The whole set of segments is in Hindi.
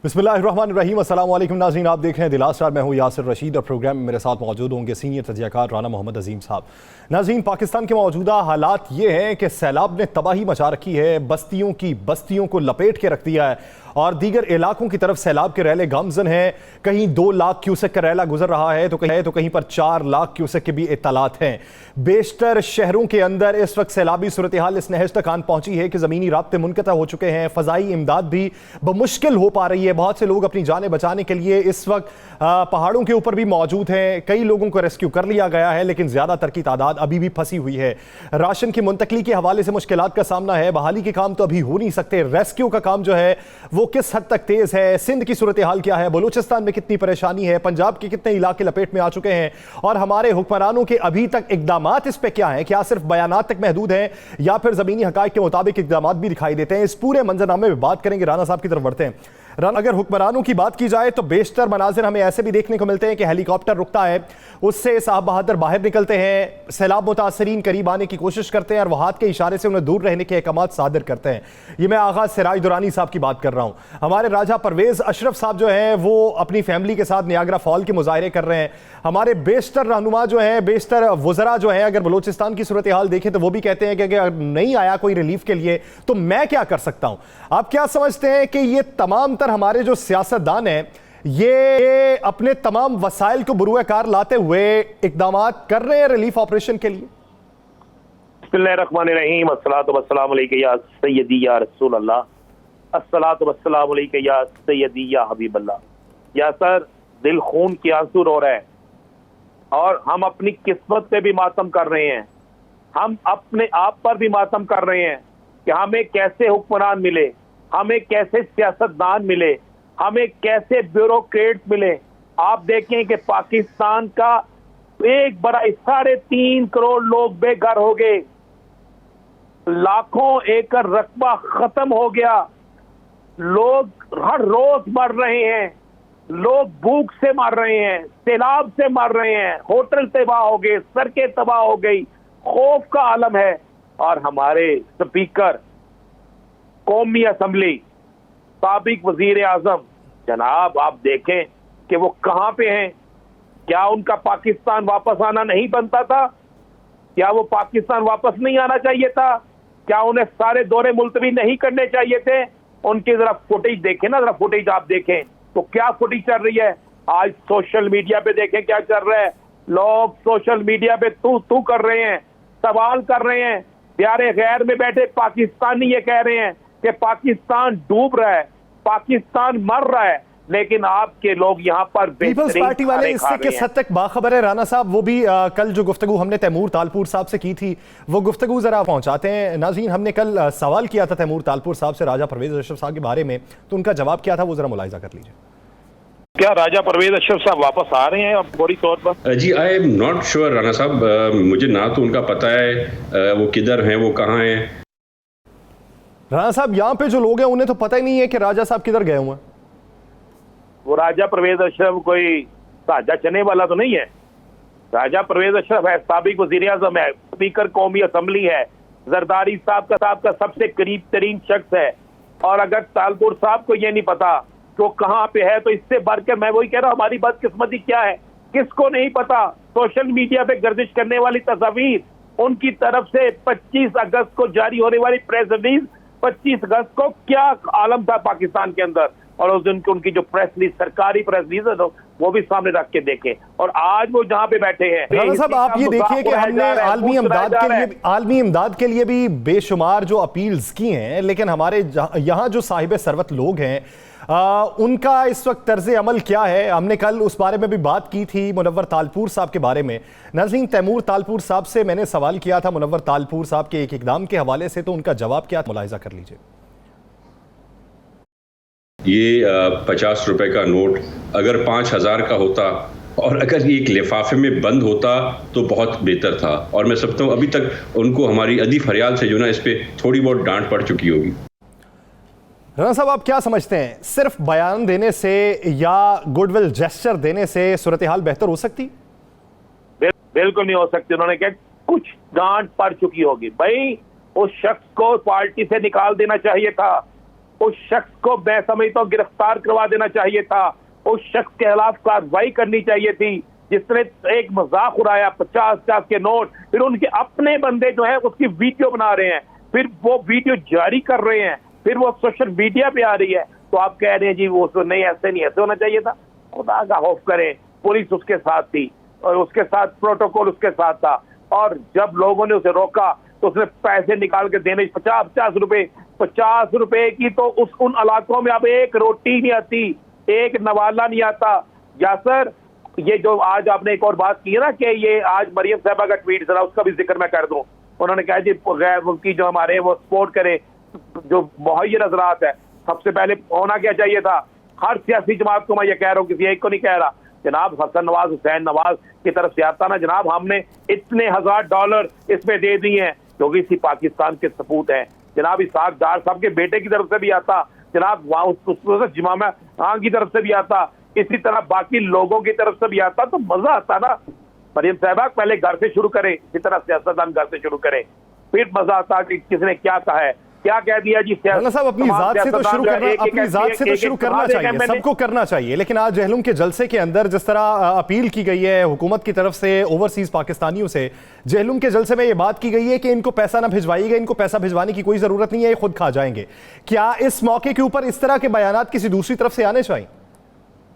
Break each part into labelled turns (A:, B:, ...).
A: बिस्मिल्लाहिर्रहमानिर्रहीम। अस्सलाम वालेकुम नाज़रीन, आप देख रहे हैं दिलास स्टार। मैं हूं यासिर रशीद और प्रोग्राम में मेरे साथ मौजूद होंगे सीनियर तजज़ियाकार राना मोहम्मद अजीम साहब। नाज़रीन, पाकिस्तान के मौजूदा हालात ये हैं कि सैलाब ने तबाही मचा रखी है, बस्तियों को लपेट के रख दिया है और दीगर इलाकों की तरफ सैलाब के रैले गामजन हैं। कहीं 2 लाख क्यूसेक का रैला गुजर रहा है तो कहीं पर 4 लाख क्यूसेक के भी इत्तलात हैं। बेशतर शहरों के अंदर इस वक्त सैलाबी सूरत हाल इस नहज तक आन पहुंची है कि ज़मीनी राब्ते मुनक़ता हो चुके हैं। फ़ज़ाई इमदाद भी बमुश्किल हो पा रही है। बहुत से लोग अपनी जानें बचाने के लिए इस वक्त पहाड़ों के ऊपर भी मौजूद हैं। कई लोगों को रेस्क्यू कर लिया गया है, लेकिन ज़्यादातर की तादाद अभी भी फंसी हुई है। राशन की मुंतकली के हवाले से मुश्किलात का सामना है। बहाली के काम तो अभी हो नहीं सकते। रेस्क्यू का काम जो है वो किस हद तक तेज है? सिंध की सूरत हाल क्या है? बलूचिस्तान में कितनी परेशानी है? पंजाब के कितने इलाके लपेट में आ चुके हैं? और हमारे हुक्मरानों के अभी तक इकदामात इस पे क्या है? क्या सिर्फ बयानात तक महदूद हैं या फिर जमीनी हकाइक के मुताबिक इकदामात भी दिखाई देते हैं? इस पूरे मंजरनामे में बात करेंगे। राना साहब की तरफ बढ़ते हैं। राना, अगर हुक्मरानों की बात की जाए तो बेशतर मनाजिर हमें ऐसे भी देखने को मिलते हैं कि हेलीकॉप्टर रुकता है, उससे साहब बहादुर बाहर निकलते हैं, सैलाब मुतासरीन करीब आने की कोशिश करते हैं और वह हाथ के इशारे से उन्हें दूर रहने के अहकामात सादर करते हैं। ये मैं आगा सिराज दुरानी साहब की बात कर रहा हूँ। हमारे राजा परवेज अशरफ साहब जो है वो अपनी फैमिली के साथ नियाग्रा फॉल के मुजाहरे कर रहे हैं। हमारे बेशतर रहनुमा जो है, बेशतर वज़रा जो है, अगर बलूचिस्तान की सूरत हाल देखें तो वो भी कहते हैं कि अगर नहीं आया कोई रिलीफ के लिए तो मैं क्या कर सकता हूं। आप क्या समझते हैं कि ये तमाम तर हमारे जो सियासतदान हैं ये अपने तमाम वसाइल को बुरुएकार लाते हुए इकदामात कर रहे हैं रिलीफ ऑपरेशन के लिए?
B: बिस्मिल्लाहिर्रहमानिर्रहीम। अस्सलातु वस्सलामु अलैका या सय्यदी या रसूल अल्लाह। अस्सलातु वस्सलामु अलैका या सय्यदी या हबीब अल्लाह। या सर, दिल खून के आंसू रो रहा है और हम अपनी किस्मत पे भी मातम कर रहे हैं। हम अपने आप पर भी मातम कर रहे हैं कि हमें कैसे हुक्मरान मिले, हमें कैसे सियासतदान मिले, हमें कैसे ब्यूरोक्रेट्स मिले। आप देखें कि पाकिस्तान का एक बड़ा 3.5 करोड़ लोग बेघर हो गए, लाखों एकड़ रकबा खत्म हो गया, लोग हर रोज मर रहे हैं, लोग भूख से मर रहे हैं, सैलाब से मर रहे हैं, होटल तबाह हो गए, सड़कें तबाह हो गई, खौफ का आलम है। और हमारे स्पीकर कौमी असम्बली साबिक वजीर आजम जनाब, आप देखें कि वो कहां पे हैं। क्या उनका पाकिस्तान वापस आना नहीं बनता था? क्या वो पाकिस्तान वापस नहीं आना चाहिए था? क्या उन्हें सारे दौरे मुलतवी नहीं करने चाहिए थे? उनकी जरा फुटेज देखें ना, जरा फुटेज आप देखें तो क्या फुटेज चल रही है। आज सोशल मीडिया पे देखें क्या चल रहा है। लोग सोशल मीडिया पे तू कर रहे हैं, सवाल कर रहे हैं। प्यारे गैर में बैठे पाकिस्तानी ये कह रहे हैं कि पाकिस्तान डूब रहा है, पाकिस्तान मर रहा है, लेकिन आपके लोग यहाँ पर
A: पीपल्स पार्टी वाले इससे किस हद तक बाखबर है? राना साहब, वो भी कल जो गुफ्तगू हमने तैमूर तालपुर साहब से की थी वो गुफ्तगू जरा पहुंचाते हैं। नाज़रीन, हमने कल सवाल किया था तैमूर तालपुर साहब से राजा परवेज अशरफ साहब के बारे में, तो उनका जवाब क्या था वो जरा मुलाहिजा कर लीजिए।
B: क्या राजा परवेज अशरफ साहब वापस आ रहे हैं अब फौरी तौर पर?
C: जी, I am not sure Rana साहब। मुझे ना तो उनका पता है वो किधर हैं, वो कहाँ हैं।
A: राना साहब, यहाँ पे जो लोग हैं उन्हें तो पता ही नहीं है कि राजा साहब किधर गए हुए हैं।
B: वो राजा परवेज अशरफ कोई ताजा चने वाला तो नहीं है। राजा परवेज अशरफ है, साबिक वजीर आजम है, स्पीकर कौमी असम्बली है, जरदारी साहब का सबसे करीब तरीन शख्स है। और अगर तालपुर साहब को ये नहीं पता तो कहाँ पे है, तो इससे बढ़कर मैं वही कह रहा हूँ, हमारी बदकिस्मती क्या है, किसको नहीं पता। सोशल मीडिया पे गर्दिश करने वाली तस्वीर, उनकी तरफ से 25 अगस्त को जारी होने वाली प्रेस रिलीज, 25 अगस्त को क्या आलम था पाकिस्तान के अंदर, और उस दिन उनकी जो प्रेस रिलीज, सरकारी प्रेस रिलीज है, तो वो भी सामने रख के देखें। और आज वो जहाँ पे बैठे हैं।
A: राना साहब, आप ये देखिए कि हमने आलमी इमदाद के लिए भी बेशुमार जो अपील्स की हैं, लेकिन हमारे यहाँ जो साहिब सरवत लोग हैं उनका इस वक्त तर्ज अमल क्या है? हमने कल उस बारे में भी बात की थी मुनव्वर तालपुर साहब के बारे में। नाज़रीन, तैमूर तालपुर साहब से मैंने सवाल किया था मुनव्वर तालपुर साहब के एक इकदाम के हवाले से, तो उनका जवाब क्या, मुलाहिजा कर लीजिए।
C: ये 50 रुपए का नोट अगर 5,000 का होता और अगर एक लिफाफे में बंद होता तो बहुत बेहतर था। और मैं समझता हूँ अभी तक उनको हमारी अदी फरियाद से जो ना इस पे थोड़ी बहुत डांट पड़ चुकी होगी।
A: राना साहब, आप क्या समझते हैं, सिर्फ बयान देने से या गुडविल जेस्चर देने से सूरत हाल बेहतर हो सकती?
B: बिल्कुल नहीं हो सकती। उन्होंने क्या कुछ डांट पड़ चुकी होगी। भाई, उस शख्स को पार्टी से निकाल देना चाहिए था, उस शख्स को मैं समझता हूँ गिरफ्तार करवा देना चाहिए था। उस शख्स के खिलाफ कार्रवाई करनी चाहिए थी जिसने एक मजाक उड़ाया, 50-50 के नोट, फिर उनके अपने बंदे जो है उसकी वीडियो बना रहे हैं, फिर वो वीडियो जारी कर रहे हैं, फिर वो सोशल मीडिया पे आ रही है, तो आप कह रहे हैं जी वो तो नहीं, ऐसे नहीं, ऐसे होना चाहिए था। खुदा का खौफ करें, पुलिस उसके साथ थी और उसके साथ प्रोटोकॉल उसके साथ था, और जब लोगों ने उसे रोका तो उसने पैसे निकाल के देने 50 रुपए की, तो उन इलाकों में अब एक रोटी नहीं आती, एक नवाला नहीं आता। यासर, ये जो आज आपने एक और बात की है ना कि ये आज मरियम साहबा का ट्वीट, जरा उसका भी जिक्र मैं कर दूं। उन्होंने कहा जी गैर मुल्की जो हमारे वो सपोर्ट करे जो मुहैयर हजरात है, सबसे पहले होना क्या चाहिए था, हर सियासी जमात को मैं ये कह रहा हूँ, किसी एक को नहीं कह रहा, जनाब हसन नवाज, हुसैन नवाज की तरफ से आता ना, जनाब हमने इतने $1000 इसमें दे दिए हैं क्योंकि इसी पाकिस्तान के सपूत हैं। जनाब इसाक डार साहब के बेटे की तरफ से भी आता, जनाब वहाँ जिमामा खान की तरफ से भी आता, इसी तरह बाकी लोगों की तरफ से भी आता, तो मजा आता ना। मरियम साहबा पहले घर से शुरू करें, इसी तरह सियासतदान घर से शुरू करें, फिर मजा आता कि किसने क्या कहा है, क्या कह दिया जी।
A: साहब अपनी जात से तो शुरू करना, अपनी जात से तो शुरू करना चाहिए, सबको करना चाहिए, लेकिन आज जहलुम के जलसे के अंदर जिस तरह अपील की गई है हुकूमत की तरफ से ओवरसीज पाकिस्तानियों से, जहलुम के जलसे में ये बात की गई है कि इनको पैसा ना भिजवाइएगा, इनको पैसा भिजवाने की कोई जरूरत नहीं है, ये खुद खा जाएंगे। क्या इस मौके के ऊपर इस तरह के बयानात किसी दूसरी तरफ से आने चाहिए?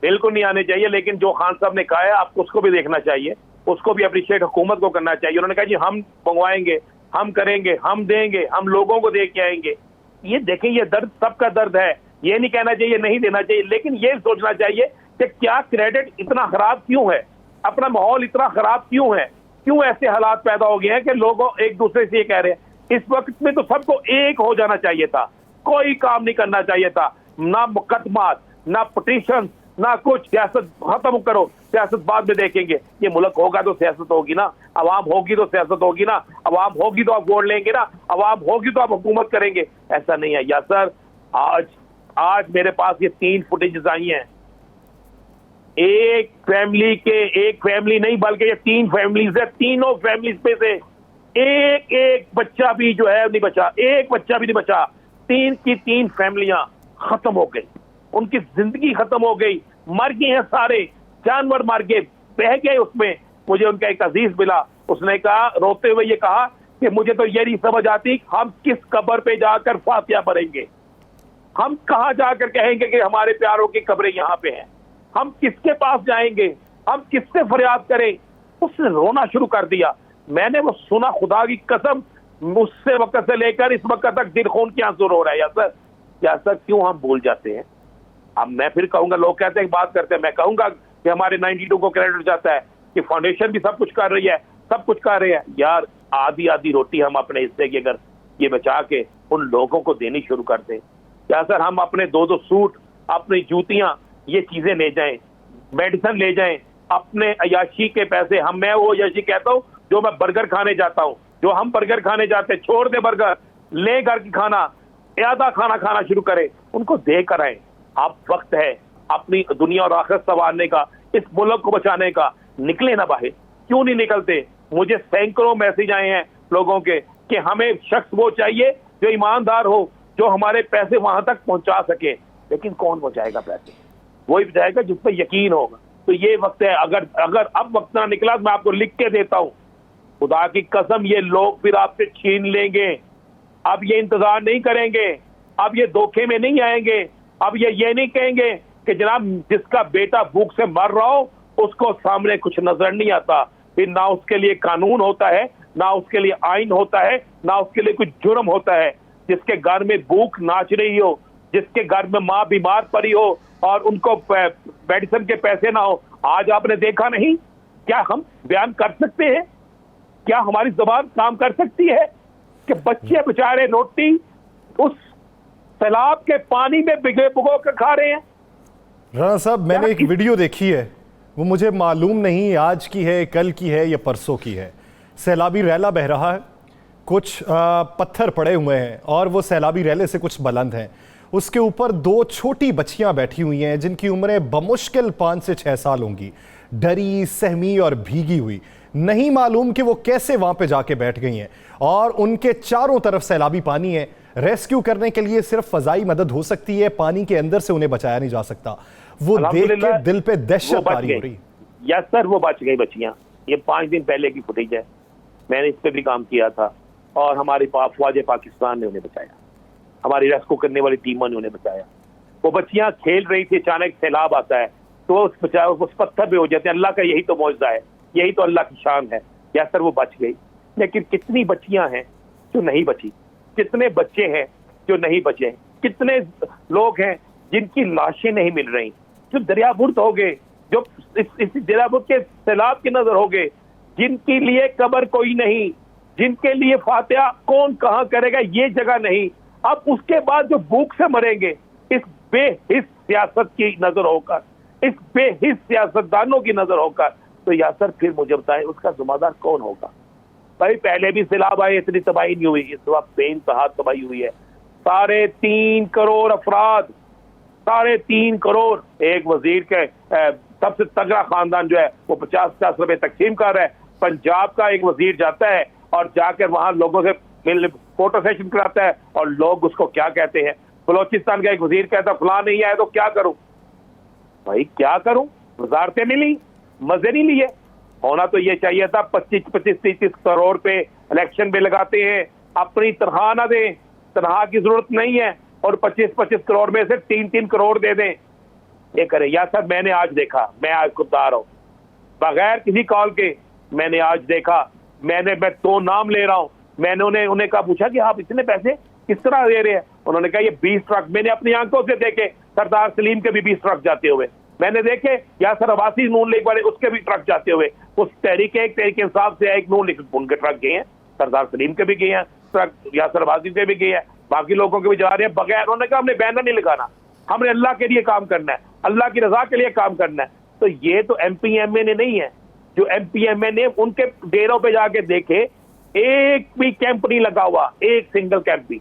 B: बिल्कुल नहीं आने चाहिए, लेकिन जो खान साहब ने कहा है आपको उसको भी देखना चाहिए, उसको भी अप्रिशिएट हुकूमत को करना चाहिए। उन्होंने कहा जी हम मंगवाएंगे, हम करेंगे, हम देंगे, हम लोगों को दे के आएंगे। ये देखें, ये दर्द सबका दर्द है, ये नहीं कहना चाहिए नहीं देना चाहिए, लेकिन ये सोचना चाहिए कि क्या क्रेडिट इतना खराब क्यों है, अपना माहौल इतना खराब क्यों है, क्यों ऐसे हालात पैदा हो गए हैं कि लोग एक दूसरे से ये कह रहे हैं। इस वक्त में तो सबको एक हो जाना चाहिए था, कोई काम नहीं करना चाहिए था, ना मुकदमात, ना पिटीशन, ना कुछ, सियासत खत्म करो, सियासत बाद में देखेंगे। ये मुल्क होगा तो सियासत होगी ना, अवाम होगी तो सियासत होगी ना, अवाम होगी तो आप वोट लेंगे ना, अवाम होगी तो आप हुकूमत करेंगे। ऐसा नहीं है यासर। आज मेरे पास ये 3 फुटेजेस आई हैं, एक फैमिली नहीं बल्कि ये 3 फैमिलीज है, तीनों फैमिलीज पे से एक बच्चा भी जो है नहीं बचा, एक बच्चा भी नहीं बचा। 3 की 3 फैमिलियां खत्म हो गई, उनकी जिंदगी खत्म हो गई, मर गए हैं सारे, जानवर मर गए, बह गए उसमें। मुझे उनका एक अजीज मिला, उसने कहा रोते हुए ये कहा कि मुझे तो ये नहीं समझ आती हम किस कब्र पे जाकर फातिहा पढ़ेंगे, हम कहां जाकर कहेंगे कि हमारे प्यारों की कब्रें यहाँ पे हैं, हम किसके पास जाएंगे, हम किससे फरियाद करें। उसने रोना शुरू कर दिया। मैंने वो सुना, खुदा की कसम, उससे वक्त से लेकर इस वक्त तक दिल खून के आंसू रो रहा है। या सर क्यों हम भूल जाते हैं। अब मैं फिर कहूंगा, लोग कहते हैं बात करते हैं, मैं कहूंगा कि हमारे 92 को क्रेडिट जाता है कि फाउंडेशन भी सब कुछ कर रही है, सब कुछ कर रही है। यार आधी रोटी हम अपने हिस्से की अगर ये बचा के उन लोगों को देनी शुरू कर दें, क्या सर हम अपने 2-2 सूट, अपनी जूतियां, ये चीजें ले जाएं, मेडिसिन ले जाएं, अपने अयाशी के पैसे, मैं वो अयाशी कहता हूं जो मैं बर्गर खाने जाता हूं, जो हम बर्गर खाने जाते हैं, छोड़ दे बर्गर, ले घर की खाना, आधा खाना खाना शुरू करें, उनको दे कर आए। अब वक्त है अपनी दुनिया और आखिरत संवारने का, इस मुल्क को बचाने का। निकले ना बाहर, क्यों नहीं निकलते। मुझे सैकड़ों मैसेज आए हैं लोगों के कि हमें शख्स वो चाहिए जो ईमानदार हो, जो हमारे पैसे वहां तक पहुंचा सके। लेकिन कौन पहुंचाएगा पैसे? वही पहुंचाएगा जिस पर यकीन होगा। तो ये वक्त है, अगर अब वक्त ना निकला तो मैं आपको लिख के देता हूं, खुदा की कसम ये लोग फिर आपसे छीन लेंगे। अब ये इंतजार नहीं करेंगे, अब ये धोखे में नहीं आएंगे, अब ये नहीं कहेंगे कि जनाब जिसका बेटा भूख से मर रहा हो उसको सामने कुछ नजर नहीं आता। फिर ना उसके लिए कानून होता है, ना उसके लिए आइन होता है, ना उसके लिए कुछ जुर्म होता है। जिसके घर में भूख नाच रही हो, जिसके घर में माँ बीमार पड़ी हो और उनको मेडिसिन के पैसे ना हो। आज आपने देखा नहीं, क्या हम बयान कर सकते हैं, क्या हमारी जुबान काम कर सकती है कि बच्चे बेचारे रोटी उस तालाब के पानी में भिगो कर खा रहे हैं।
A: राणा साहब, मैंने एक वीडियो देखी है, वो मुझे मालूम नहीं आज की है, कल की है या परसों की है। सैलाबी रैला बह रहा है, कुछ पत्थर पड़े हुए हैं और वो सैलाबी रैले से कुछ बुलंद हैं। उसके ऊपर 2 छोटी बच्चियां बैठी हुई हैं जिनकी उम्रें बमुश्किल 5 से 6 साल होंगी, डरी, सहमी और भीगी हुई। नहीं मालूम कि वो कैसे वहां पे जाके बैठ गई हैं और उनके चारों तरफ सैलाबी पानी है। रेस्क्यू करने के लिए सिर्फ फजाई मदद हो सकती है, पानी के अंदर से उन्हें बचाया नहीं जा सकता। वो देख के दिल पे दहशत तारी हो रही।
B: यस सर, वो बच गई बच्चियां। ये 5 दिन पहले की फुटेज है, मैंने इस पे भी काम किया था और हमारी फौज पाकिस्तान ने उन्हें बचाया, हमारी रेस्क्यू करने वाली टीमों ने उन्हें बचाया। वो बच्चियां खेल रही थी, अचानक सैलाब आता है तो उस पत्थर पे हो जाते हैं। अल्लाह का यही तो मौजज़ा है, यही तो अल्लाह की शान है। या सर वो बच गई, लेकिन कितनी बच्चियां हैं जो नहीं बची, कितने बच्चे हैं जो नहीं बचे, कितने लोग हैं जिनकी लाशें नहीं मिल रही, जो दरियाबुर्द हो गए, जो इस दरियाबुर्द के सैलाब की नजर हो गए, जिनके लिए कब्र कोई नहीं, जिनके लिए फातिहा कौन कहां करेगा ये जगह नहीं। अब उसके बाद जो भूख से मरेंगे, इस बेहिस सियासत की नजर होकर, इस बेहिस सियासतदानों की नजर होकर, तो यासर फिर मुझे बताएं उसका जिम्मेदार कौन होगा। भाई पहले भी सैलाब आए, इतनी तबाही नहीं हुई, इस वक्त बेइंतहा तबाही हुई है। 3.5 करोड़ अफराद, 3.5 करोड़। एक वजीर के सबसे तगड़ा खानदान जो है वो 50-50 रुपए तकसीम कर रहा है। पंजाब का एक वजीर जाता है और जाकर वहां लोगों से मिल फोटो सेशन कराता है और लोग उसको क्या कहते हैं। बलोचिस्तान का एक वजीर कहता फलां नहीं आया तो क्या करूं। भाई क्या करूं, वजारतें मिली, मजे नहीं लिए। होना तो ये चाहिए था 25-30 करोड़ पे इलेक्शन में लगाते हैं, अपनी तनख्वाह ना दें, तनख्वाह की जरूरत नहीं है, और 25-25 करोड़ में से 3-3 करोड़ दे दें, ये करें। या सर मैंने आज देखा, मैं आज खुददार हूं, बगैर किसी कॉल के मैंने आज देखा, मैं 2 नाम ले रहा हूं, मैंने उन्हें कहा, पूछा कि आप इतने पैसे किस तरह दे रहे हैं। उन्होंने कहा ये 20 ट्रक, मैंने अपनी आंखों से देखे सरदार सलीम के भी 20 ट्रक जाते हुए, मैंने देखे यासर अब्बासी नून लीग वाले उसके भी ट्रक जाते हुए, उस तहरीक इंसाफ से एक नून लीग उनके ट्रक गए हैं, सरदार सलीम के भी गए हैं ट्रक, यासर अब्बासी के भी गए हैं, बाकी लोगों के भी जा रहे हैं बगैर। उन्होंने कहा हमने बैनर नहीं लगाना, हमने अल्लाह के लिए काम करना है, अल्लाह की रजा के लिए काम करना है। तो ये तो MPMA ने नहीं है, जो MPMA ने उनके डेरों पे जाके देखे, एक भी कैंप नहीं लगा हुआ, एक सिंगल कैंप भी।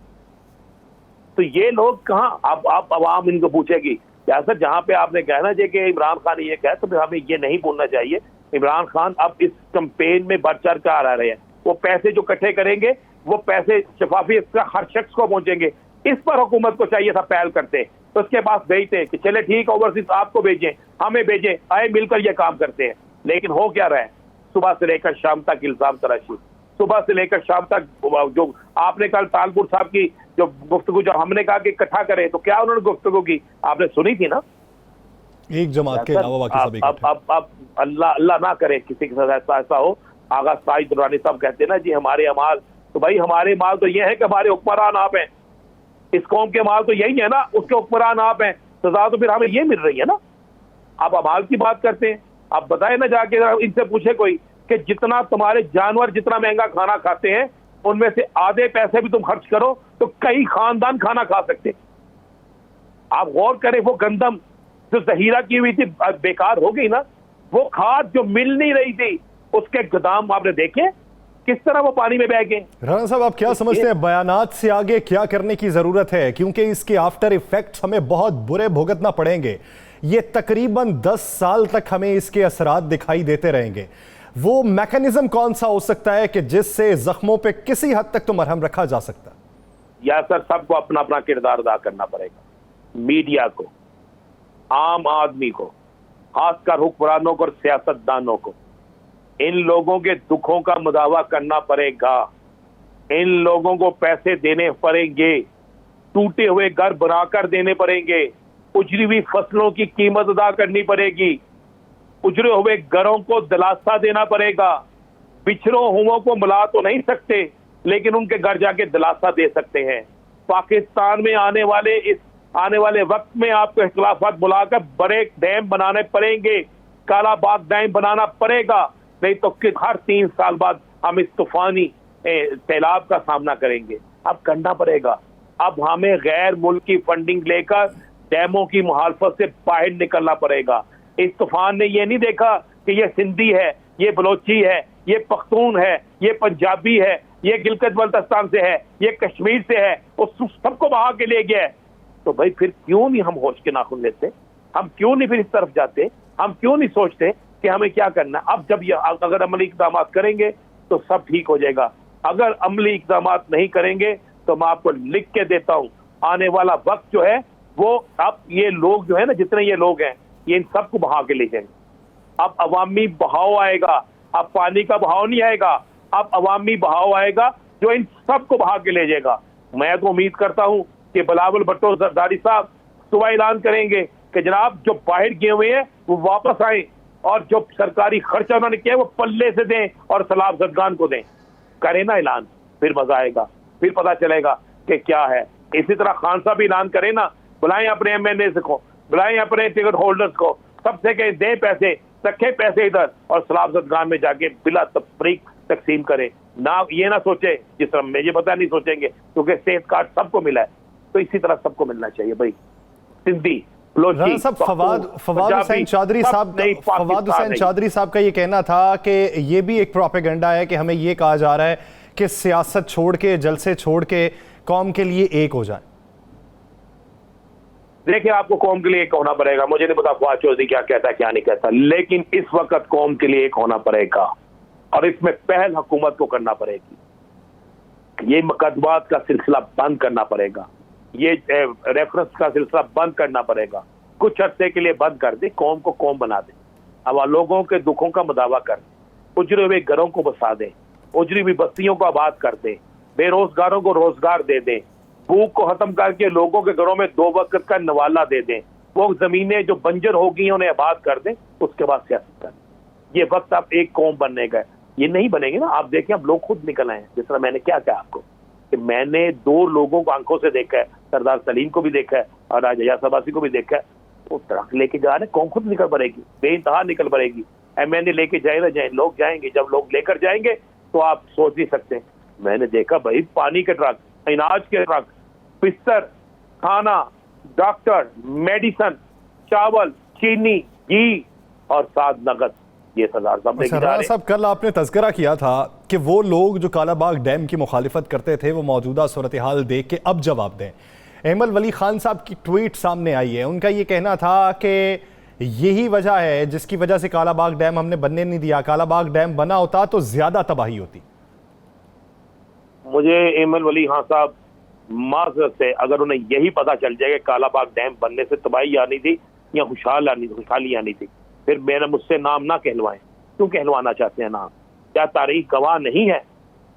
B: तो ये लोग कहां, आप आवाम इनको पूछेगी। या सर जहां पे आपने कहना चाहिए कि इमरान खान ये कहे, तो फिर हमें ये नहीं बोलना चाहिए। इमरान खान अब इस कैंपेन में बढ़ चढ़ कर आ रहे हैं, वो पैसे जो इकट्ठे करेंगे वो पैसे शफाफियत का हर शख्स को पहुंचेंगे। इस पर हुकूमत को चाहिए था पहल करते, तो उसके पास भेजते कि चले ठीक ओवरसीज आपको भेजें, हमें भेजें, आए मिलकर ये काम करते हैं। लेकिन हो क्या रहा है, सुबह से लेकर शाम तक इल्जाम तराशी, सुबह से लेकर शाम तक। जो आपने कल तालपुर साहब की जो गुफ्तगू, जो हमने कहा कि इकट्ठा करें, तो क्या उन्होंने गुफ्तगू की आपने सुनी थी ना,
A: एक जमात के अलावा बाकी सभी।
B: अब अल्लाह ना करे किसी के साथ ऐसा हो। आगा साइद दुरानी साहब कहते हैं ना जी हमारे अमाल, तो भाई हमारे माल तो ये है कि हमारे हुक्मरान आप हैं, इस कौम के माल तो यही है ना, उसके हुक्मरान आप हैं, सजा तो फिर हमें ये मिल रही है ना। आप अमाल की बात करते हैं, आप बताए ना जाके, इनसे पूछे कोई कि जितना तुम्हारे जानवर जितना महंगा खाना खाते हैं, उनमें से आधे पैसे भी तुम खर्च करो तो कई खानदान खाना खा सकते। आप गौर करें, वो गंदम जो जहीरा की हुई थी बेकार हो गई ना, वो खाद जो मिल नहीं रही थी उसके गोदाम आपने देखे किस तरह वो पानी में बह गए।
A: राणा साहब आप क्या समझते हैं, बयानात से आगे क्या करने की जरूरत है, क्योंकि इसके आफ्टर इफेक्ट्स हमें बहुत बुरे भुगतना पड़ेंगे। ये तकरीबन 10 साल तक हमें इसके असरात दिखाई देते रहेंगे। वो मैकेनिज्म कौन सा हो सकता है कि जिससे जख्मों पे किसी हद तक तो मरहम रखा जा सकता है?
B: या सर सबको अपना अपना किरदार अदा करना पड़ेगा, मीडिया को, आम आदमी को, खासकर हुक्मरानों को और सियासतदानों को। इन लोगों के दुखों का मुदावा करना पड़ेगा, इन लोगों को पैसे देने पड़ेंगे, टूटे हुए घर बनाकर देने पड़ेंगे, उजड़ी हुई फसलों की कीमत अदा करनी पड़ेगी, उजड़े हुए घरों को दिलासा देना पड़ेगा। बिछड़े हुओं को मिला तो नहीं सकते, लेकिन उनके घर जाके दिलासा दे सकते हैं। पाकिस्तान में आने वाले वक्त में आपको इख्तिलाफात बुलाकर बड़े डैम बनाने पड़ेंगे, काला बाग डैम बनाना पड़ेगा, नहीं तो हर 3 साल बाद हम इस तूफानी सैलाब का सामना करेंगे। अब करना पड़ेगा, अब हमें गैर मुल्की फंडिंग लेकर डैमों की मुखालफत से बाहर निकलना पड़ेगा। इस तूफान ने ये नहीं देखा कि ये सिंधी है, ये बलोची है, ये पख्तून है, ये पंजाबी है, ये गिलगित बल्तिस्तान से है, ये कश्मीर से है, उस सबको बहा के ले गया है। तो भाई फिर क्यों नहीं हम होश के नाखून लेते, हम क्यों नहीं फिर इस तरफ जाते, हम क्यों नहीं सोचते कि हमें क्या करना। अब जब अगर अमली इक़दाम करेंगे तो सब ठीक हो जाएगा, अगर अमली इक़दाम नहीं करेंगे तो मैं आपको लिख के देता हूं, आने वाला वक्त जो है वो अब ये लोग जो है ना, जितने ये लोग हैं, ये इन सबको बहा के ले जाएंगे। अब अवामी बहाव आएगा, अब पानी का बहाव नहीं आएगा, अब अवामी बहाव आएगा जो इन सबको बहा के ले जाएगा। मैं तो उम्मीद करता हूं कि बिलावल भुट्टो जरदारी साहब सुबह ऐलान करेंगे कि जनाब जो बाहर गए हुए हैं वो वापस आए और जो सरकारी खर्चा उन्होंने किया वो पल्ले से दें और सैलाब ज़दगान को दें। करें ना ऐलान, फिर मजा आएगा, फिर पता चलेगा कि क्या है। इसी तरह खान साहब भी ऐलान करें ना, बुलाएं अपने MNA को, बुलाएं अपने टिकट होल्डर्स को, सबसे कहें दें पैसे, रखें पैसे इधर और सैलाब ज़दगान में जाके बिला तफरीक तकसीम करें। ना ये ना सोचे जिस तरह मुझे पता नहीं सोचेंगे, क्योंकि सेहत कार्ड सबको मिला है, तो इसी तरह सबको मिलना चाहिए भाई। सिंधी
A: फवाद हुसैन चौधरी साहब का ये कहना था कि ये भी एक प्रोपेगेंडा है कि हमें ये कहा जा रहा है कि सियासत छोड़ के, जलसे छोड़ के कौम के लिए एक हो जाए।
B: देखिए, आपको कौम के लिए एक होना पड़ेगा। मुझे नहीं पता फवाद चौधरी क्या कहता है क्या नहीं कहता, लेकिन इस वक्त कौम के लिए एक होना पड़ेगा और इसमें पहल हुकूमत को करना पड़ेगी। ये मुकदमात का सिलसिला बंद करना पड़ेगा, ये रेफरेंस का सिलसिला बंद करना पड़ेगा। कुछ अरसे के लिए बंद कर दे, कौम को कौम बना दे, अब लोगों के दुखों का मुदावा कर दे, उजड़े हुए घरों को बसा दे, उजड़ी हुई बस्तियों को आबाद कर दे, बेरोजगारों को रोजगार दे दे, भूख को खत्म करके लोगों के घरों में 2 वक्त का नवाला दे दें, वो जमीनें जो बंजर हो गई उन्हें आबाद कर दें, उसके बाद सियासत कर। ये वक्त अब एक कौम बनने का है। ये नहीं बनेंगे ना, आप देखें अब लोग खुद निकल आए हैं। जिस तरह मैंने क्या कहा आपको कि मैंने 2 लोगों को आंखों से देखा है, सरदार सलीम को भी देखा है और राजा यासर अब्बासी को भी देखा है, वो ट्रक लेके जा रहे हैं, कौम खुद निकल पड़ेगी, बेइंतहा निकल पड़ेगी। MNA लेके जाए ना जाए, लोग जाएंगे। जब लोग लेकर जाएंगे तो आप सोच नहीं सकते। मैंने देखा भाई, पानी के ट्रक, अनाज के ट्रक, बिस्तर, खाना, डॉक्टर, मेडिसन, चावल, चीनी, घी और साथ नगद, ये सरदार
A: साहब कल आपने तज़किरा किया था कि वो लोग जो कालाबाग डैम की मुखालिफत करते थे वो मौजूदा सूरत हाल देख के अब जवाब दें। अहमद वली खान साहब की ट्वीट सामने आई है, उनका ये कहना था कि यही वजह है जिसकी वजह से कालाबाग डैम हमने बनने नहीं दिया, कालाबाग डैम बना होता तो ज्यादा तबाही होती।
B: मुझे अहमद वली खान साहब माजरत से, अगर उन्हें यही पता चल जाएगा कालाबाग डैम बनने से तबाही आनी थी या खुशहाली आनी थी, फिर मेरा मुझसे नाम ना कहलवाएं। क्यों कहलवाना चाहते हैं नाम? क्या तारीख गवाह नहीं है?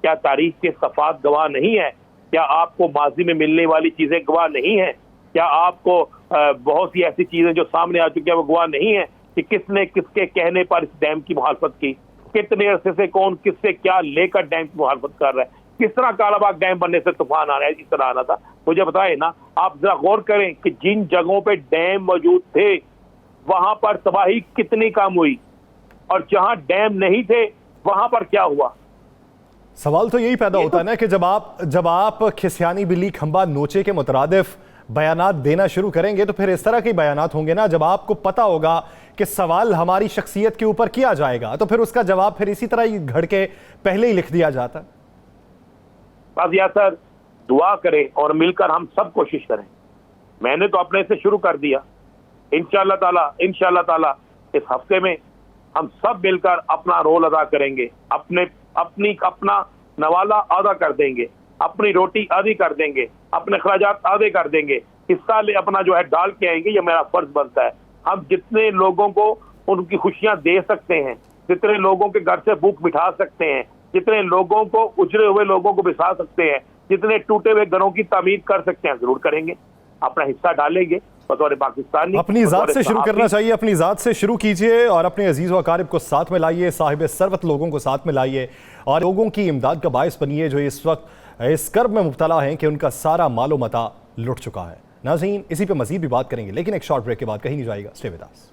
B: क्या तारीख के सफात गवाह नहीं है? क्या आपको माजी में मिलने वाली चीजें गवाह नहीं है? क्या आपको बहुत सी ऐसी चीजें जो सामने आ चुकी है वो गवाह नहीं है कि किसने किसके कहने पर इस डैम की मुखालफत की, कितने अरसे से कौन किससे क्या लेकर डैम की मुखालफत कर रहा है, किस तरह कालाबाग डैम बनने से तूफान आ रहा है, इस तरह आना था। मुझे बताए ना, आप जरा गौर करें कि जिन जगहों पे डैम मौजूद थे वहां पर तबाही कितनी कम हुई और जहां डैम नहीं थे वहां पर क्या हुआ।
A: सवाल तो यही पैदा होता है ना कि जब आप खिसियानी बिल्ली खंबा नोचे के मुतरादिफ बयानात देना शुरू करेंगे तो फिर इस तरह के बयानात होंगे ना। जब आपको पता होगा कि सवाल हमारी शख्सियत के ऊपर किया जाएगा तो फिर उसका जवाब फिर इसी तरह ही घड़ के पहले ही लिख दिया जाता है।
B: बस यासर दुआ करें और मिलकर हम सब कोशिश करें। मैंने तो अपने से शुरू कर दिया, इंशाअल्लाह ताला इस हफ्ते में हम सब मिलकर अपना रोल अदा करेंगे, अपना नवाला अदा कर देंगे, अपनी रोटी आधी कर देंगे, अपने खर्चात आधे कर देंगे, हिस्सा ले अपना जो है डाल के आएंगे। ये मेरा फर्ज बनता है। हम जितने लोगों को उनकी खुशियां दे सकते हैं, जितने लोगों के घर से भूख मिटा सकते हैं, जितने लोगों को उजड़े हुए लोगों को बिछा सकते हैं, जितने टूटे हुए घरों की तामीर कर सकते हैं, जरूर करेंगे, अपना हिस्सा डालेंगे। बतौर पाकिस्तानी
A: अपनी जात से शुरू करना चाहिए, अपनी जात से शुरू कीजिए और अपने अजीज व अकारिब को साथ में लाइए, साहिब सरवत लोगों को साथ में लाइए और लोगों की इमदाद का बायस बनिए जो इस वक्त इस कर्ब में मुब्तला हैं कि उनका सारा मालो मता लुट चुका है। नाज़रीन, इसी पे मजीद भी बात करेंगे लेकिन एक शॉर्ट ब्रेक के बाद कहीं नहीं जाएगा। Stay with us.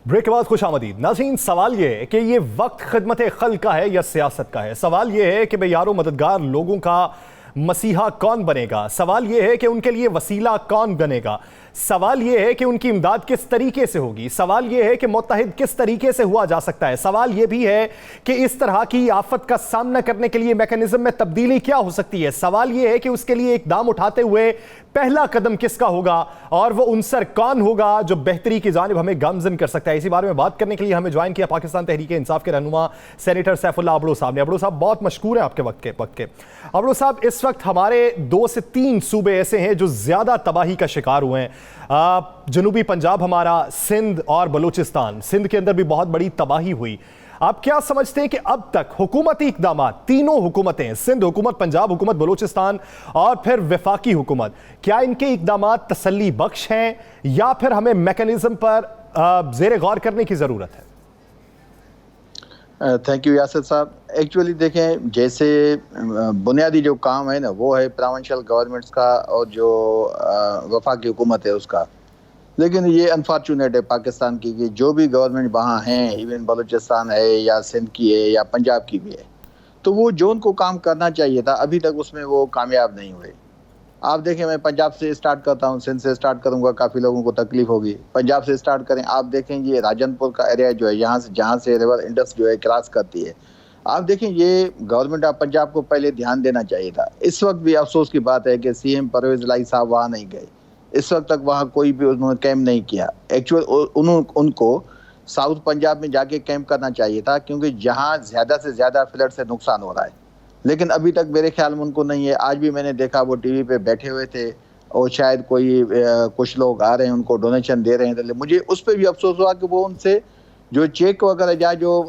A: ब्रेक के बाद खुश आमदीद। नाज़रीन, सवाल ये है कि ये वक्त खिदमत खल का है या सियासत का है। सवाल ये है कि भाई यारों मददगार लोगों का मसीहा कौन बनेगा। सवाल ये है कि उनके लिए वसीला कौन बनेगा। सवाल यह है कि उनकी इमदाद किस तरीके से होगी, सवाल यह है कि मुत्तहिद किस तरीके से हुआ जा सकता है, सवाल यह भी है कि इस तरह की आफत का सामना करने के लिए मैकेनिज्म में तब्दीली क्या हो सकती है, सवाल यह है कि उसके लिए इकदाम उठाते हुए पहला कदम किसका होगा और वो उनसर कौन होगा जो बेहतरी की जानिब हमें गामजन कर सकता है। इसी बारे में बात करने के लिए हमें ज्वाइन किया पाकिस्तान तहरीक इंसाफ के रहनुमा सेनेटर सैफुल्लाह अबड़ो साहब ने। अबड़ो साहब बहुत मशकूर हैं आपके वक्त के। अबड़ो साहब, इस वक्त हमारे 2 से 3 सूबे ऐसे हैं जो ज्यादा तबाही का शिकार हुए हैं। जनूबी पंजाब हमारा, सिंध और बलूचिस्तान। सिंध के अंदर भी बहुत बड़ी तबाही हुई। आप क्या समझते हैं कि अब तक हुकूमती इक़दामात, तीनों हुकूमतें, सिंध हुकूमत, पंजाब हुकूमत, बलूचिस्तान और फिर वफाकी हुकूमत, क्या इनके इक़दामात तसल्ली बख्श हैं या फिर हमें मैकेनिज्म पर ज़ेर गौर करने की ज़रूरत है?
D: थैंक यू यासिर साहब। एक्चुअली देखें, जैसे बुनियादी जो काम है ना, वो है प्रोविंशियल गवर्नमेंट्स का और जो वफाकी हुकूमत है उसका। लेकिन ये अनफॉर्चुनेट है पाकिस्तान की कि जो भी गवर्नमेंट वहाँ हैं, इवन बलूचिस्तान है या सिंध की है या पंजाब की भी है, तो वो जो उनको काम करना चाहिए था अभी तक उसमें वो कामयाब नहीं हुए। आप देखें, मैं पंजाब से स्टार्ट करता हूँ, सिंध से स्टार्ट करूँगा, काफ़ी लोगों को तकलीफ होगी। पंजाब से स्टार्ट करें, आप देखें ये राजनपुर का एरिया जो है, जहाँ से रिवर इंडस जो है क्रॉस करती है, आप देखें ये गवर्नमेंट ऑफ पंजाब को पहले ध्यान देना चाहिए था। इस वक्त भी अफसोस की बात है कि सीएम परवेज इलाही साहब वहाँ नहीं गए। इस वक्त तक वहाँ कोई भी उन्होंने कैंप नहीं किया। एक्चुअल उनको साउथ पंजाब में जाके कैंप करना चाहिए था, क्योंकि जहाँ ज़्यादा से ज़्यादा फ्लड से नुकसान हो रहा है, लेकिन अभी तक मेरे ख्याल में उनको नहीं है। आज भी मैंने देखा वो टीवी पे बैठे हुए थे और शायद कुछ लोग आ रहे हैं, उनको डोनेशन दे रहे हैं। तो मुझे उस पर भी अफसोस हुआ कि वो उनसे जो चेक वगैरह या जो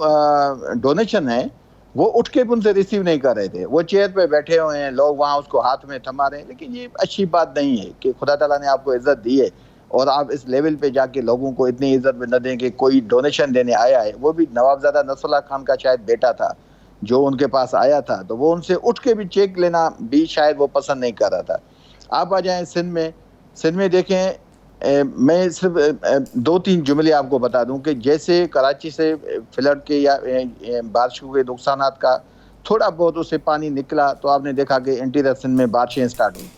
D: डोनेशन है वो उठ के भी उनसे रिसीव नहीं कर रहे थे। वो चेयर पे बैठे हुए हैं, लोग वहाँ उसको हाथ में थमा रहे हैं। लेकिन ये अच्छी बात नहीं है कि खुदा ताला ने आपको इज्जत दी है और आप इस लेवल पे जाके लोगों को इतनी इज्जत में न दें कि कोई डोनेशन देने आया है। वो भी नवाबजादा नसरुल्लाह खान का शायद बेटा था जो उनके पास आया था, तो वो उनसे उठ के भी चेक लेना भी शायद वो पसंद नहीं कर रहा था। आप आ जाएं सिंध में देखें, मैं सिर्फ 2-3 जुमले आपको बता दूं कि जैसे कराची से फ्लड के या बारिशों के नुकसान का थोड़ा बहुत उससे पानी निकला, तो आपने देखा कि इंटीरियर सिंध में बारिशें स्टार्ट हुई।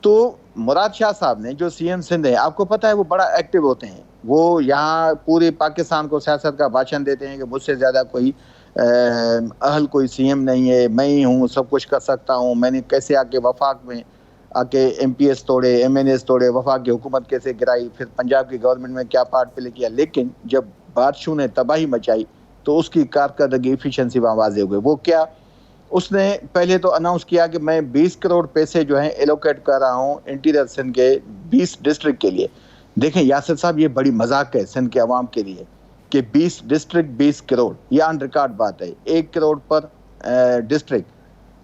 D: तो मुराद शाह साहब ने, जो सीएम सिंध है, आपको पता है वो बड़ा एक्टिव होते हैं। वो यहाँ पूरे पाकिस्तान को सियासत का भाषण देते हैं कि मुझसे ज़्यादा कोई अहल कोई सीएम नहीं है, मैं ही हूँ, सब कुछ कर सकता हूँ। मैंने कैसे आके वफाक में आके एमपीएस तोड़े, एमएनएस तोड़े, वफाक की हुकूमत कैसे गिराई, फिर पंजाब की गवर्नमेंट में क्या पार्ट प्ले किया। लेकिन जब बारिशों ने तबाही मचाई तो उसकी कारकर्दगी, एफिशिएंसी वहाँ वाज़ेह हो गई। वो क्या, उसने पहले तो अनाउंस किया कि मैं 20 करोड़ पैसे जो हैं एलोकेट कर रहा हूँ इंटीरियर सिंध के 20 डिस्ट्रिक्ट के लिए। देखें यासिर साहब, ये बड़ी मजाक है सिंध के अवाम के लिए कि 20 डिस्ट्रिक्ट 20 करोड़, ये ऑन रिकॉर्ड बात है, 1 करोड़ पर डिस्ट्रिक्ट।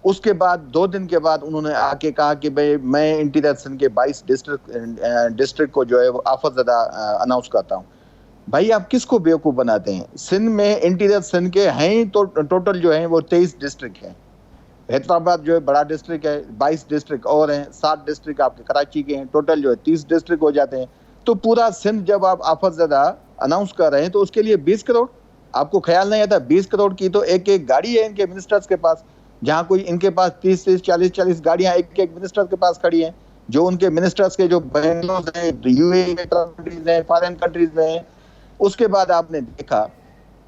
D: उसके बाद 2 दिन के बाद उन्होंने आके कहा कि भाई मैं इंटीरियर सिंध के 22 डिस्ट्रिक्ट को जो है वो आफतज़दा अनाउंस करता हूँ। भाई आप किसको बेवकूफ़ बनाते हैं? सिंध में इंटीरियर सिंध के हैं तो टोटल जो है वो 23 डिस्ट्रिक्ट हैं। हैदराबाद जो है बड़ा डिस्ट्रिक्ट है, 22 डिस्ट्रिक्ट और हैं, 7 डिस्ट्रिक्ट आपके कराची के हैं, टोटल जो है 30 डिस्ट्रिक्ट हो जाते हैं। तो पूरा सिंध जब आप आफतज़दा अनाउंस कर रहे हैं तो उसके लिए 20 करोड़, आपको ख्याल नहीं आता? 20 करोड़ की तो एक गाड़ी है इनके मिनिस्टर्स के पास, जहाँ कोई इनके पास 30-30, 40-40 गाड़ियाँ एक मिनिस्टर के पास खड़ी हैं, जो उनके मिनिस्टर्स के जो बेंगलोर हैं, यूएई में कंट्रीज हैं, फॉरेन कंट्रीज में हैं। उसके बाद आपने देखा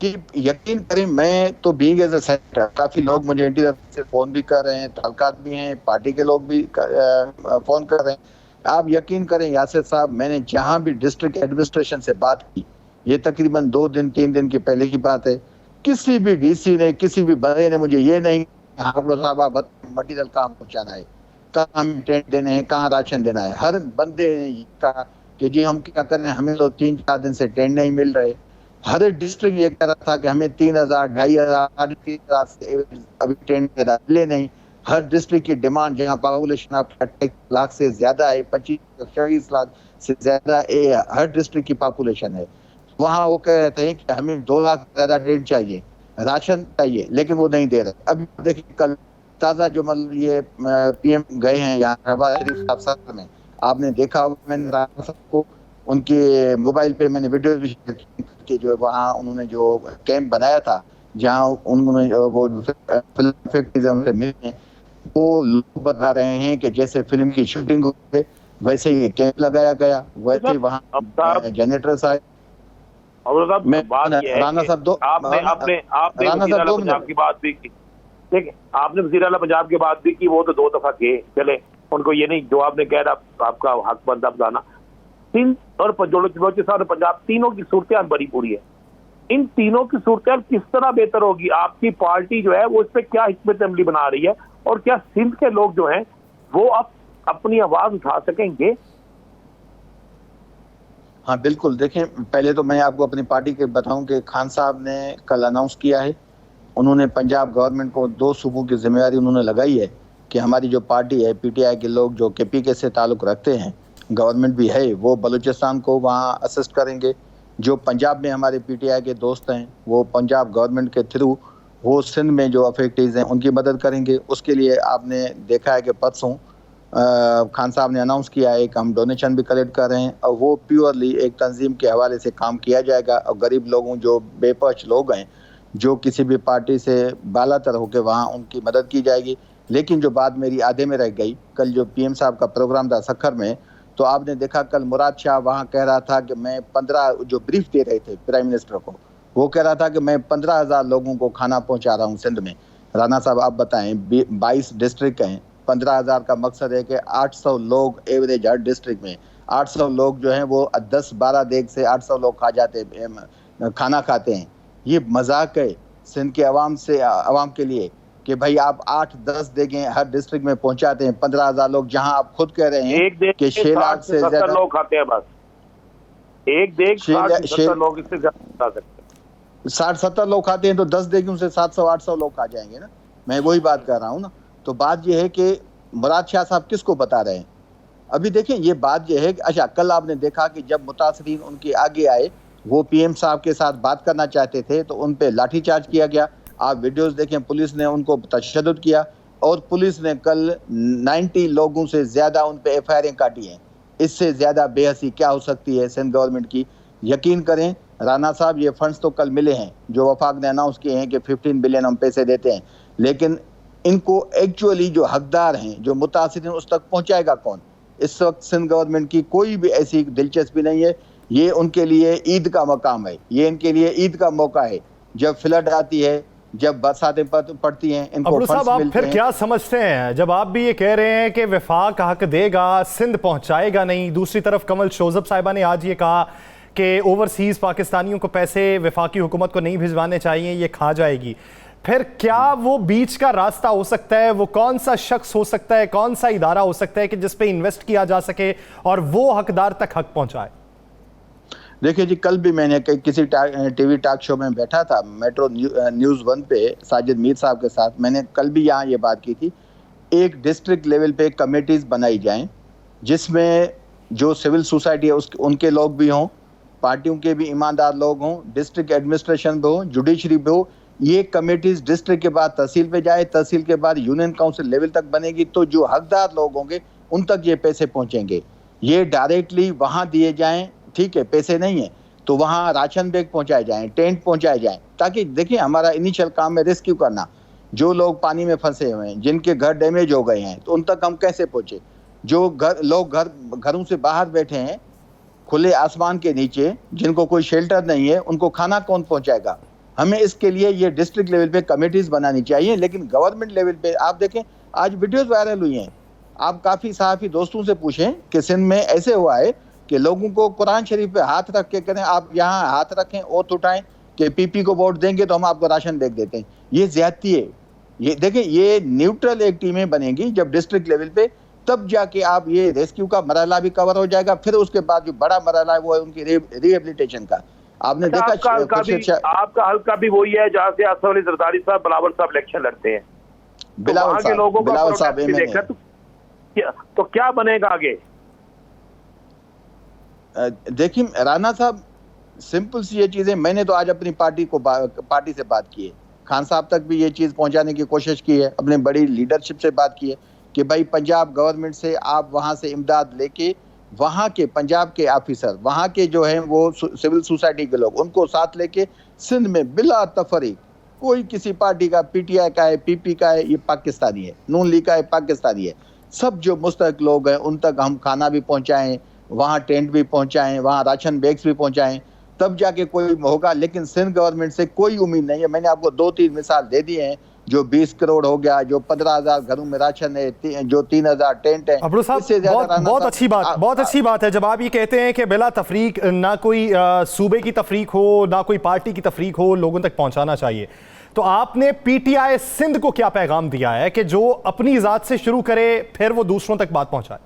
D: कि यकीन करें, मैं तो बीइंग एज अ सेनेटर, काफ़ी लोग मुझे इंटीरियर से फ़ोन भी कर रहे हैं, ताल्लुकात भी हैं, पार्टी के लोग भी फ़ोन कर रहे हैं। आप यकीन करें यासिर साहब, मैंने जहाँ भी डिस्ट्रिक्ट एडमिनिस्ट्रेशन से बात की, ये तकरीबन 2 दिन 3 दिन की पहले की बात है, किसी भी डीसी ने, किसी भी बंदे ने मुझे ये नहीं साहब आप मटीरियल कहाँ पहुँचाना है, कहाँ हमें टेंट देने हैं, कहाँ राशन देना है। हर बंदे ने कहा कि जी हम क्या करें, हमें तो 3-4 दिन से टेंट नहीं मिल रहे। हर डिस्ट्रिक्ट ये कह रहा था कि हमें 3,000, 2,500, 3,000 से अभी टेंट मिले नहीं। हर डिस्ट्रिक्ट की डिमांड, जहाँ पॉपुलेशन आपका 28 लाख से ज़्यादा है, 25-24 लाख से ज़्यादा हर डिस्ट्रिक्ट की पॉपुलेशन है, वहाँ वो कह रहे थे कि हमें 2 लाख से ज़्यादा टेंट चाहिए, राशन चाहिए, लेकिन वो नहीं दे रहे। अभी देखिए कल ताज़ा जो मतलब ये पीएम गए हैं यहाँ साहब में, आपने देखा, मैंने राणा साहब को उनके मोबाइल पे मैंने वीडियो भी कि जो वहाँ उन्होंने जो कैंप बनाया था, जहाँ उन्होंने वो फिल्म फैक्ट्री से मिले, वो लोग बता रहे हैं कि जैसे फिल्म की शूटिंग हो, वैसे ही कैंप लगाया गया, वैसे
B: अब
D: वहाँ
B: साहब-
D: जनरेटर्स आए।
B: और साहब
D: मैं
B: बात ये है
D: राणा
B: कि
D: साहब दो
B: आपने
D: राणा
B: वज़ीर
D: साहब
B: आला
D: 2
B: पंजाब
D: मिनट।
B: की बात भी की, ठीक है, आपने वज़ीर आला पंजाब की बात भी की, वो तो 2 दफा किए, चले उनको ये नहीं जो आपने कह रहा आपका हक बनता बताना। सिंध और बलूचिस्तान और पंजाब तीनों की सूरत बड़ी पूरी है। इन तीनों की सूरत किस तरह बेहतर होगी? आपकी पार्टी जो है वो इस पर क्या हिकमत अमली बना रही है, और क्या सिंध के लोग जो हैं वो अब अपनी आवाज उठा सकेंगे?
D: हाँ बिल्कुल, देखें पहले तो मैं आपको अपनी पार्टी के बताऊं कि खान साहब ने कल अनाउंस किया है, उन्होंने पंजाब गवर्नमेंट को 2 सूबों की जिम्मेदारी उन्होंने लगाई है कि हमारी जो पार्टी है पीटीआई के लोग जो केपीके से ताल्लुक रखते हैं, गवर्नमेंट भी है, वो बलूचिस्तान को वहाँ असिस्ट करेंगे। जो पंजाब में हमारे पीटीआई के दोस्त हैं वो पंजाब गवर्नमेंट के थ्रू वो सिंध में जो अफेक्टेड हैं उनकी मदद करेंगे। उसके लिए आपने देखा है कि परसों खान साहब ने अनाउंस किया है कि हम डोनेशन भी कलेक्ट कर रहे हैं, और वो प्योरली एक तंजीम के हवाले से काम किया जाएगा, और गरीब लोगों जो बेपच लोग हैं जो किसी भी पार्टी से बालातर होकर वहाँ उनकी मदद की जाएगी। लेकिन जो बात मेरी आधे में रह गई, कल जो पीएम साहब का प्रोग्राम था सखर में, तो आपने देखा कल मुराद शाह वहाँ कह रहा था कि मैं 15 जो ब्रीफ दे रहे थे प्राइम मिनिस्टर को, वो कह रहा था कि मैं 15,000 लोगों को खाना पहुँचा रहा हूँ सिंध में। राणा साहब आप बताएं, 22 डिस्ट्रिक्ट हैं, 15,000 का मकसद है कि 800 लोग एवरेज हर डिस्ट्रिक्ट में 800 लोग जो हैं वो 10-12 देग से 800 लोग खाना खाते हैं। ये मजाक है सिंध के अवाम के लिए कि भाई आप 8-10 देगें हर डिस्ट्रिक्ट में पहुंचाते हैं, 15,000 लोग, जहां आप खुद कह रहे हैं
B: एक देग
D: कि 6 लाख से
B: 60
D: ज्यादा
B: लोग खाते हैं, बस एक देग 60 लोग इससे ज्यादा खा सकते हैं।
D: 60-70 लोग खाते हैं, तो 10 देगों से 700-800 लोग खा जाएंगे ना। मैं वही बात कर रहा हूँ ना। तो बात यह है कि मुराद शाह साहब किसको बता रहे हैं? अभी देखें ये बात यह है कि अच्छा कल आपने देखा कि जब मुतासरीन उनके आगे आए, वो पीएम साहब के साथ बात करना चाहते थे तो उन पे लाठीचार्ज किया गया। आप वीडियोस देखें, पुलिस ने उनको तशद्दुद किया, और पुलिस ने कल 90 लोगों से ज्यादा उन पे एफआईआर काटी हैं। इससे ज्यादा बेहसी क्या हो सकती है सिंध गवर्नमेंट की? यकीन करें राणा साहब, ये फंड्स तो कल मिले हैं जो वफाक ने अनाउंस किए हैं कि 15 बिलियन हम पैसे देते हैं, लेकिन इनको एक्चुअली जो हकदार हैं, जो मुतासिरीन, उस तक पहुंचाएगा कौन? इस वक्त सिंध गवर्नमेंट की कोई भी ऐसी दिलचस्पी नहीं है। ये उनके लिए ईद का मकाम है, ये इनके लिए ईद का मौका है। जब फ्लड आती है, जब बरसातें पड़ती हैं, इनको
A: अब्दुल साहब आप फिर
D: हैं।
A: क्या समझते हैं जब आप भी ये कह रहे हैं कि वफाक हक देगा, सिंध पहुंचाएगा नहीं? दूसरी तरफ कमल शोजब साहिबा ने आज ये कहा कि ओवरसीज पाकिस्तानियों को पैसे वफाकी हुकूमत को नहीं भिजवाने चाहिए, ये खा जाएगी। फिर क्या वो बीच का रास्ता हो सकता है? वो कौन सा शख्स हो सकता है, कौन सा इदारा हो सकता है कि जिस पे इन्वेस्ट किया जा सके और वो हकदार तक हक पहुंचाए?
D: देखिए जी, कल भी मैंने किसी टीवी टॉक शो में बैठा था, मेट्रो न्यूज़ 1 पे साजिद मीर साहब के साथ। मैंने कल भी यहाँ ये बात की थी, एक डिस्ट्रिक्ट लेवल पे कमेटीज बनाई जाएं जिसमें जो सिविल सोसाइटी है उनके लोग भी हों, पार्टियों के भी ईमानदार लोग हों, डिस्ट्रिक्ट एडमिनिस्ट्रेशन भी हो, जुडिशरी भी हो। ये कमेटीज डिस्ट्रिक्ट के बाद तहसील पे जाए, तहसील के बाद यूनियन काउंसिल लेवल तक बनेगी, तो जो हकदार लोग होंगे उन तक ये पैसे पहुंचेंगे। ये डायरेक्टली वहाँ दिए जाएं, ठीक है, पैसे नहीं है तो वहाँ राशन बैग पहुंचाए जाएं, टेंट पहुंचाए जाएं, ताकि देखिए हमारा इनिशियल काम है रेस्क्यू करना। जो लोग पानी में फंसे हुए हैं, जिनके घर डैमेज हो गए हैं, तो उन तक हम कैसे पहुंचे? जो लोग घरों से बाहर बैठे हैं खुले आसमान के नीचे, जिनको कोई शेल्टर नहीं है, उनको खाना कौन पहुंचाएगा? हमें इसके लिए ये डिस्ट्रिक्ट लेवल पे कमेटीज बनानी चाहिए। लेकिन गवर्नमेंट लेवल पे आप देखें, आज वीडियोस वायरल हुई हैं, आप काफ़ी सहाफ़ी दोस्तों से पूछें कि सिंध में ऐसे हुआ है कि लोगों को कुरान शरीफ पे हाथ रख के करें, आप यहाँ हाथ रखें, ओथ उठाएं कि पीपी को वोट देंगे तो हम आपको राशन बैग देते हैं। ये ज्यादती है। ये देखें, ये न्यूट्रल एक टीमें बनेगी जब डिस्ट्रिक्ट लेवल पे, तब जाके आप ये रेस्क्यू का मरहला भी कवर हो जाएगा। फिर उसके बाद जो बड़ा मरहला है वो है उनकी रिहेबिलिटेशन का। आपने देखा
B: आपका हल्का भी वही है जहाँ से आसफ अली जरदारी साहब, बिलावल साहब इलेक्शन लड़ते हैं।
D: बिलावल साहब
B: तो क्या बनेगा आगे?
D: देखिए राणा साहब, सिंपल सी ये चीजें, मैंने तो आज अपनी पार्टी से बात की है, खान साहब तक भी ये चीज पहुंचाने की कोशिश की है, अपने बड़ी लीडरशिप से बात की है कि भाई पंजाब गवर्नमेंट से आप वहां से इमदाद लेके, वहां के पंजाब के ऑफिसर, वहां के जो हैं वो सिविल सोसाइटी के लोग, उनको साथ लेके सिंध में बिला तफरीक, कोई किसी पार्टी का, पीटीआई का है, पीपी का है, ये पाकिस्तानी है, नून लीग का है, पाकिस्तानी है, सब जो मुस्तहक लोग हैं उन तक हम खाना भी पहुंचाएं, वहाँ टेंट भी पहुंचाएं, वहाँ राशन बैग्स भी पहुंचाएं, तब जाके कोई होगा। लेकिन सिंध गवर्नमेंट से कोई उम्मीद नहीं है। मैंने आपको 2-3 मिसाल दे दी हैं, जो 20 करोड़ हो गया, जो 15,000 घरों में राशन है, जो 3,000 टेंट है।
A: अब्दुल साहब, बहुत अच्छी बात है जब आप ये कहते हैं कि बिला तफरीक, ना कोई सूबे की तफरीक हो, ना कोई पार्टी की तफरीक हो, लोगों तक पहुंचाना चाहिए। तो आपने पीटीआई सिंध को क्या पैगाम दिया है कि जो अपनी ज़ात से शुरू करे फिर वो दूसरों तक बात पहुंचाए?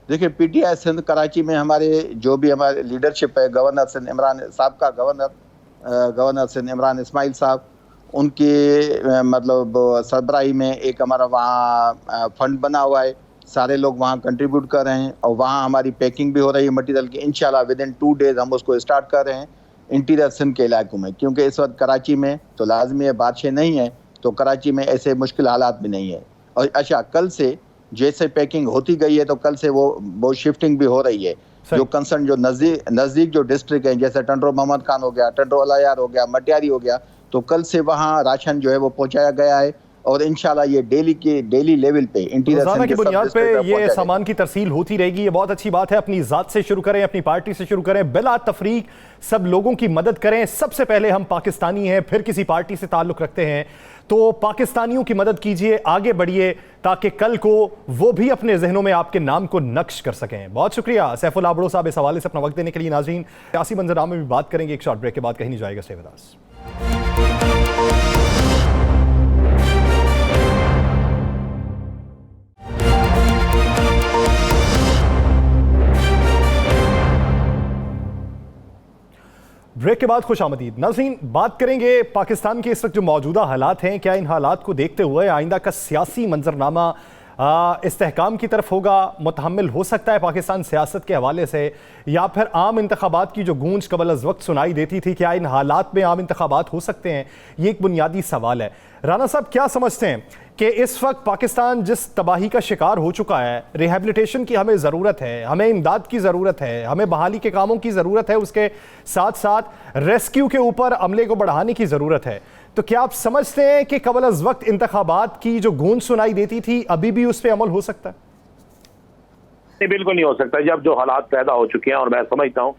D: देखिए, पीटीआई सिंध कराची में हमारे जो भी हमारे लीडरशिप है, गवर्नर सिंध इमरान, साबका गवर्नर सिंध इमरान इस्माइल साहब, उनके मतलब सरबराही में एक हमारा वहाँ फंड बना हुआ है। सारे लोग वहाँ कंट्रीब्यूट कर रहे हैं और वहाँ हमारी पैकिंग भी हो रही है मटेरियल की। इंशाल्लाह विदिन 2 डेज हम उसको स्टार्ट कर रहे हैं इंटीरियर सिंध के इलाकों में, क्योंकि इस वक्त कराची में तो लाजमी है बारिशें नहीं है, तो कराची में ऐसे मुश्किल हालात भी नहीं है। और अच्छा, कल से जैसे पैकिंग होती गई है तो कल से वो शिफ्टिंग भी हो रही है। जो कंसर्न जो नज़दीक जो डिस्ट्रिक्ट है, जैसे टंडो मोहम्मद खान हो गया, टंडो अलायार हो गया, मटियारी हो गया, तो कल से वहाँ राशन जो है वो पहुँचाया गया है। और इंशाल्लाह ये डेली लेवल पे
A: रोजाना की बुनियाद पे ये सामान की तरसील होती रहेगी। ये बहुत अच्छी बात है। अपनी ज़ात से शुरू करें, अपनी पार्टी से शुरू करें, बिला तफरीक सब लोगों की मदद करें। सबसे पहले हम पाकिस्तानी हैं, फिर किसी पार्टी से ताल्लुक़ रखते हैं, तो पाकिस्तानियों की मदद कीजिए, आगे बढ़िए, ताकि कल को वो भी अपने जहनों में आपके नाम को नक्श कर सकें। बहुत शुक्रिया सैफुल आबड़ो साहब इस हवाले से अपना वक्त देने के लिए। नाज़रीन, सियासी मंजरनामे में भी बात करेंगे एक शॉर्ट ब्रेक के बाद, कहीं नहीं जाएगा। Stay with us. ब्रेक के बाद खुश आमदीद। नाज़रीन, बात करेंगे पाकिस्तान के इस वक्त जो मौजूदा हालात हैं, क्या इन हालात को देखते हुए आइंदा का सियासी मंजरनामा इस्तेहकाम की तरफ होगा, मुतहम्मिल हो सकता है पाकिस्तान सियासत के हवाले से, या फिर आम इंतखाबात की जो गूंज कबल अज़ वक्त सुनाई देती थी, क्या इन हालात में आम इंतखाबात हो सकते हैं? ये एक बुनियादी सवाल है। राना साहब, क्या समझते हैं कि इस वक्त पाकिस्तान जिस तबाही का शिकार हो चुका है, रिहेबिलिटेशन की हमें ज़रूरत है, हमें इमदाद की ज़रूरत है, हमें बहाली के कामों की ज़रूरत है, उसके साथ साथ रेस्क्यू के ऊपर अमले को बढ़ाने की ज़रूरत है, तो क्या आप समझते हैं कि कबल अज़ वक्त इंतखाबात की जो गूंज सुनाई देती थी अभी भी उस पर अमल हो सकता है?
B: नहीं, बिल्कुल नहीं हो सकता। जब जो हालात पैदा हो चुके हैं, और मैं समझता हूँ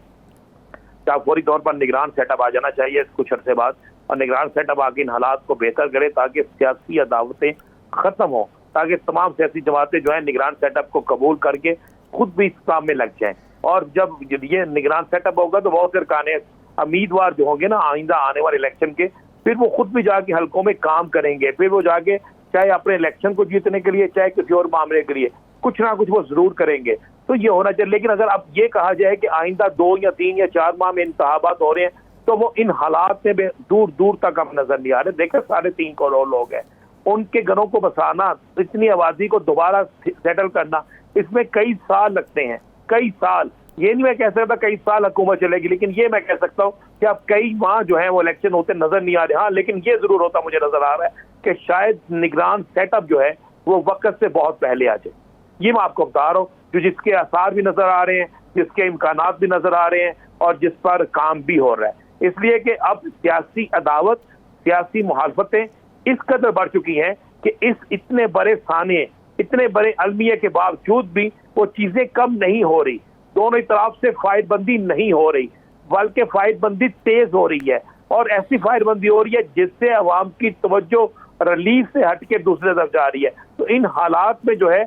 B: कि फौरी तौर पर निगरान सेटअप आ जाना चाहिए कुछ अर्से बाद, और निगरान सेटअप आके इन हालात को बेहतर करे ताकि सियासी अदावतें खत्म हो, ताकि तमाम सियासी जमातें जो है निगरान सेटअप को कबूल करके खुद भी इस काम में लग जाएं। और जब ये निगरान सेटअप होगा तो बहुत से उम्मीदवार जो होंगे ना आइंदा आने वाले इलेक्शन के, फिर वो खुद भी जाके हलकों में काम करेंगे। फिर वो जाके चाहे अपने इलेक्शन को जीतने के लिए, चाहे किसी और मामले के लिए, कुछ ना कुछ वो जरूर करेंगे। तो ये होना चाहिए। लेकिन अगर अब ये कहा जाए कि आइंदा 2 या 3 या 4 माह में इंतखाबात हो रहे हैं, तो वो इन हालात में दूर दूर तक हम नजर नहीं आ रहे। देखो, 3.5 करोड़ लोग हैं, उनके घरों को बसाना, इतनी आबादी को दोबारा सेटल करना, इसमें कई साल लगते हैं, कई साल। ये नहीं मैं कह सकता कई साल हुकूमत चलेगी, लेकिन ये मैं कह सकता हूँ कि अब कई माह जो है वो इलेक्शन होते नजर नहीं आ रहे। हाँ, लेकिन ये जरूर होता मुझे नजर आ रहा है कि शायद निगरान सेटअप जो है वो वक्त से बहुत पहले आ जाए। ये मैं आपको बता रहा हूँ, जो जिसके आसार भी नजर आ रहे हैं, जिसके इम्कानात भी नजर आ रहे हैं, और जिस पर काम भी हो रहा है। इसलिए कि अब सियासी अदावत, सियासी मुखालफतें इस कदर बढ़ चुकी हैं कि इस इतने बड़े साने, इतने बड़े अलमिया के बावजूद भी वो चीजें कम नहीं हो रही। दोनों ही तरफ से फायदबंदी नहीं हो रही, बल्कि फायदबंदी तेज हो रही है, और ऐसी फायदबंदी हो रही है जिससे अवाम की तवज्जो रिलीफ से हट के दूसरे तरफ जा रही है। तो इन हालात में जो है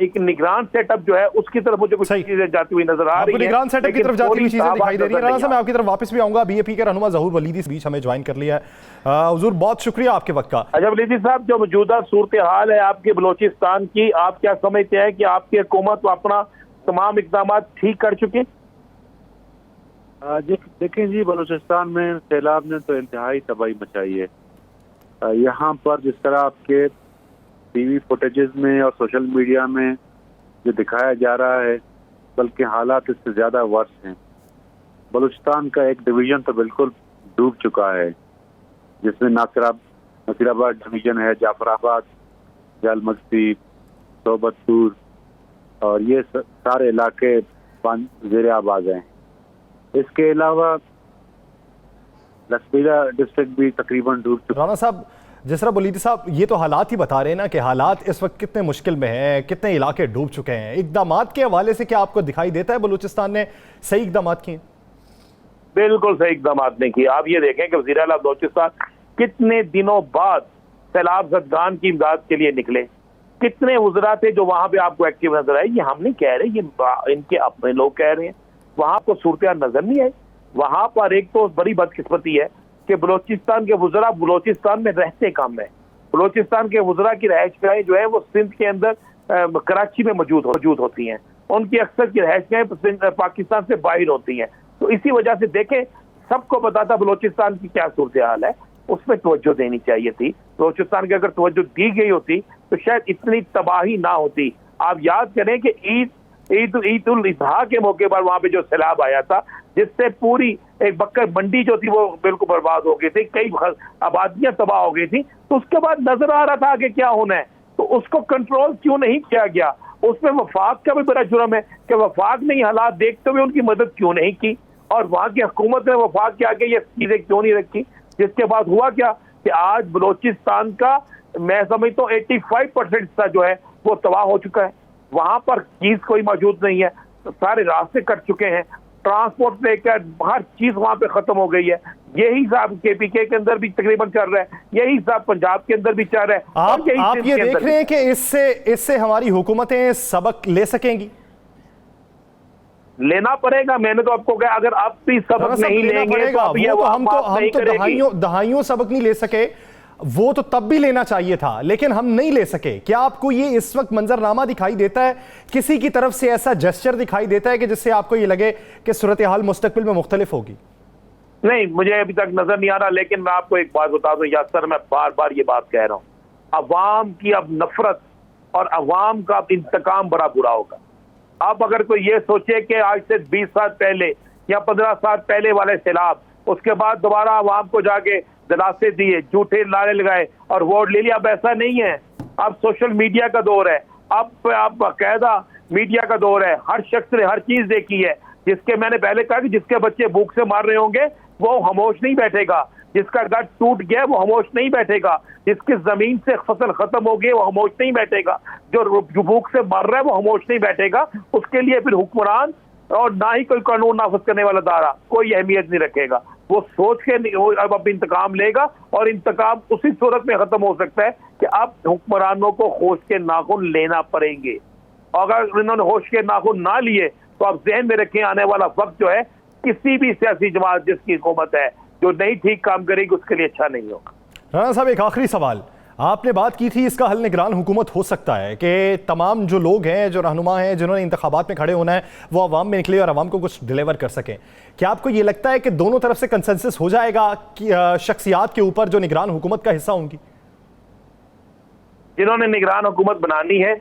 B: एक निगरान सेटअप जो है उसकी तरफ मुझे कुछ चीजें जाती हुई नजर आ रही है।
A: निगरान सेटअप की तरफ जाती हुई चीजें दिखाई दे रही है। राना साहब, मैं आपकी तरफ वापस भी आऊंगा। बीएपी के रहनुमा ज़हूर वलीदी इस बीच हमें ज्वाइन कर लिया है। हुजूर, बहुत शुक्रिया आपके वक्त का।
B: अच्छा वलीदी साहब, जो मौजूदा सूरत हाल है आपके बलोचिस्तान की, आप क्या समझते हैं कि आपकी हुकूमत अपना तमाम इकदाम ठीक कर चुके?
E: देखें जी, बलूचिस्तान में सैलाब ने तो इंतहाई तबाही मचाई है। यहाँ पर जिस तरह आपके टीवी फुटेजेस में और सोशल मीडिया में जो दिखाया जा रहा है, बल्कि हालात इससे ज़्यादा वर्स हैं। बलूचिस्तान का एक डिवीज़न तो बिल्कुल डूब चुका है, जिसमें नसीराबाद डिवीज़न है, जाफराबाद, जालमस्ती, सोबतपुर, और ये सारे इलाके ज़ेरे आबाद हैं। इसके अलावा लसपीला डिस्ट्रिक्ट भी तकरीबन डूब चुका।
A: राना साहब, जिस तरह बुलीदी साहब ये तो हालात ही बता रहे हैं ना कि हालात इस वक्त कितने मुश्किल में हैं, कितने इलाके डूब चुके हैं। इक़दामात के हवाले से क्या आपको दिखाई देता है बलूचिस्तान ने सही इक़दामात किए?
B: बिल्कुल सही इक़दामात नहीं किए। आप ये देखें कि वज़ीर आला बलूचिस्तान कितने दिनों बाद सैलाब ज़दगान की इमदाद के लिए निकले। कितने वज़रा थे जो वहां पे आपको एक्टिव नजर आए। ये हम नहीं कह रहे, ये इनके अपने लोग कह रहे हैं। वहां को सूरत नजर नहीं आई। वहां पर एक तो बड़ी बदकिस्मती है कि बलूचिस्तान के वज़रा बलूचिस्तान में रहते कम है। बलूचिस्तान के वज़रा की रहायशगाहें जो है वो सिंध के अंदर कराची में मौजूद होती हैं। उनकी अक्सर की रहायशगाहें पाकिस्तान से बाहर होती हैं। तो इसी वजह से देखें, सबको पता था बलूचिस्तान की क्या सूरत हाल है, उसमें तवज्जो देनी चाहिए थी। बलूचिस्तान की अगर तवज्जो दी गई होती तो शायद इतनी तबाही ना होती। आप याद करें कि ईद उल अज़हा के मौके पर वहां पे जो सैलाब आया था, जिससे पूरी एक बक्कर मंडी जो थी वो बिल्कुल बर्बाद हो गई थी, कई आबादियां तबाह हो गई थी। तो उसके बाद नजर आ रहा था कि क्या होना है, तो उसको कंट्रोल क्यों नहीं किया गया? उसमें वफाक का भी बड़ा जुर्म है कि वफाक ने हालात देखते हुए उनकी मदद क्यों नहीं की, और वहां की हुकूमत ने वफाक के आगे ये चीजें क्यों नहीं रखी? जिसके बाद हुआ क्या कि आज बलूचिस्तान का मैं समझता हूँ 85% हिस्सा जो है वो तबाह हो चुका है। वहां पर चीज कोई मौजूद नहीं है, सारे रास्ते कट चुके हैं, ट्रांसपोर्ट लेकर हर चीज वहां पे खत्म हो गई है। यही हिसाब KPK के अंदर भी तकरीबन चल रहा है, यही हिसाब पंजाब के अंदर भी चल रहा है।
A: आप ये देख रहे हैं कि इससे हमारी हुकूमतें सबक ले सकेंगी?
B: लेना पड़ेगा। मैंने तो आपको कहा, अगर आप भी सबक नहीं लेंगे तो
A: हम तो दहाइयों सबक नहीं ले सके, वो तो तब भी लेना चाहिए था, लेकिन हम नहीं ले सके। क्या आपको ये इस वक्त मंजरनामा दिखाई देता है, किसी की तरफ से ऐसा जेस्चर दिखाई देता है कि जिससे आपको ये लगे कि सूरत हाल मुस्तकबिल में मुख्तलिफ होगी?
B: नहीं, मुझे अभी तक नजर नहीं आ रहा। लेकिन मैं आपको एक बात बता दूं यासर, मैं बार बार ये बात कह रहा हूं, अवाम की अब नफरत और अवाम का अब इंतकाम बड़ा बुरा होगा। अब अगर कोई ये सोचे कि आज से 20 साल पहले या 15 साल पहले वाले सैलाब, उसके बाद दोबारा अवाम को जाके दिलासे दिए, झूठे नारे लगाए और वोट ले लिया, अब ऐसा नहीं है। अब सोशल मीडिया का दौर है, अब बाकायदा मीडिया का दौर है। हर शख्स ने हर चीज देखी है। जिसके, मैंने पहले कहा कि जिसके बच्चे भूख से मार रहे होंगे वो खामोश नहीं बैठेगा, जिसका घर टूट गया वो खामोश नहीं बैठेगा, जिसकी जमीन से फसल खत्म हो गई वो खामोश नहीं बैठेगा, जो भूख से मर रहा है वो खामोश नहीं बैठेगा। उसके लिए फिर हुक्मरान और ना ही कोई कानून नाफिज करने वाला दायरा कोई अहमियत नहीं रखेगा। वो सोच के अब इंतकाम लेगा, और इंतकाम उसी सूरत में खत्म हो सकता है कि अब हुक्मरानों को होश के नाखून लेना पड़ेंगे। अगर इन्होंने होश के नाखून ना लिए तो आप ज़हन में रखें, आने वाला वक्त जो है किसी भी सियासी जमात जिसकी हुकूमत है जो नहीं ठीक काम करेगी उसके लिए अच्छा नहीं होगा।
A: राना साहब, एक आखिरी सवाल, आपने बात की थी इसका हल निगरान हुकूमत हो सकता है कि तमाम जो लोग हैं, जो रहनुमा हैं, जिन्होंने इंतखाबात में खड़े होना है, वो अवाम में निकले और अवाम को कुछ डिलीवर कर सकें। क्या आपको ये लगता है कि दोनों तरफ से कंसेंसस हो जाएगा कि शख्सियात के ऊपर जो निगरान हुकूमत का हिस्सा होंगी?
B: जिन्होंने निगरान हुकूमत बनानी है,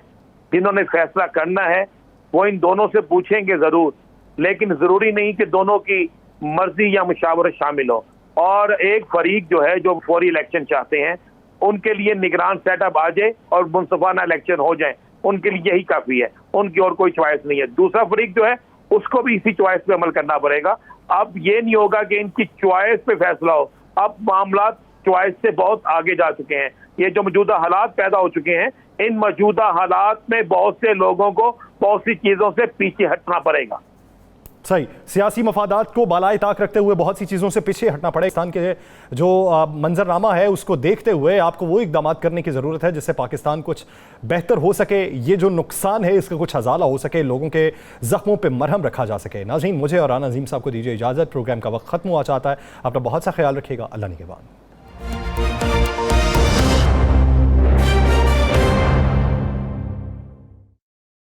B: जिन्होंने फैसला करना है, वो इन दोनों से पूछेंगे जरूर, लेकिन जरूरी नहीं कि दोनों की मर्जी या मुशावरत शामिल हो। और एक फरीक जो है, जो फौरी इलेक्शन चाहते हैं, उनके लिए निगरान सेटअप आ जाए और मुनसफाना इलेक्शन हो जाए, उनके लिए यही काफी है, उनकी और कोई चॉइस नहीं है। दूसरा फरीक जो है उसको भी इसी चॉइस पे अमल करना पड़ेगा। अब ये नहीं होगा कि इनकी चॉइस पे फैसला हो, अब मामला चॉइस से बहुत आगे जा चुके हैं। ये जो मौजूदा हालात पैदा हो चुके हैं, इन मौजूदा हालात में बहुत से लोगों को बहुत सी चीजों से पीछे हटना पड़ेगा।
A: सही, सियासी मफादात को बालाए ताक रखते हुए बहुत सी चीज़ों से पीछे हटना पड़ेगा। पाकिस्तान के जो मंजरनामा है उसको देखते हुए आपको वो इकदाम करने की ज़रूरत है जिससे पाकिस्तान कुछ बेहतर हो सके, ये जो नुकसान है इसका कुछ हज़ाला हो सके, लोगों के ज़ख्मों पे मरहम रखा जा सके। नाज़रीन, मुझे और राना अज़ीम साहब को दीजिए इजाज़त, प्रोग्राम का वक्त ख़त्म हुआ चाहता है। अपना बहुत सा ख्याल रखिएगा। अल्लाह निगहबान।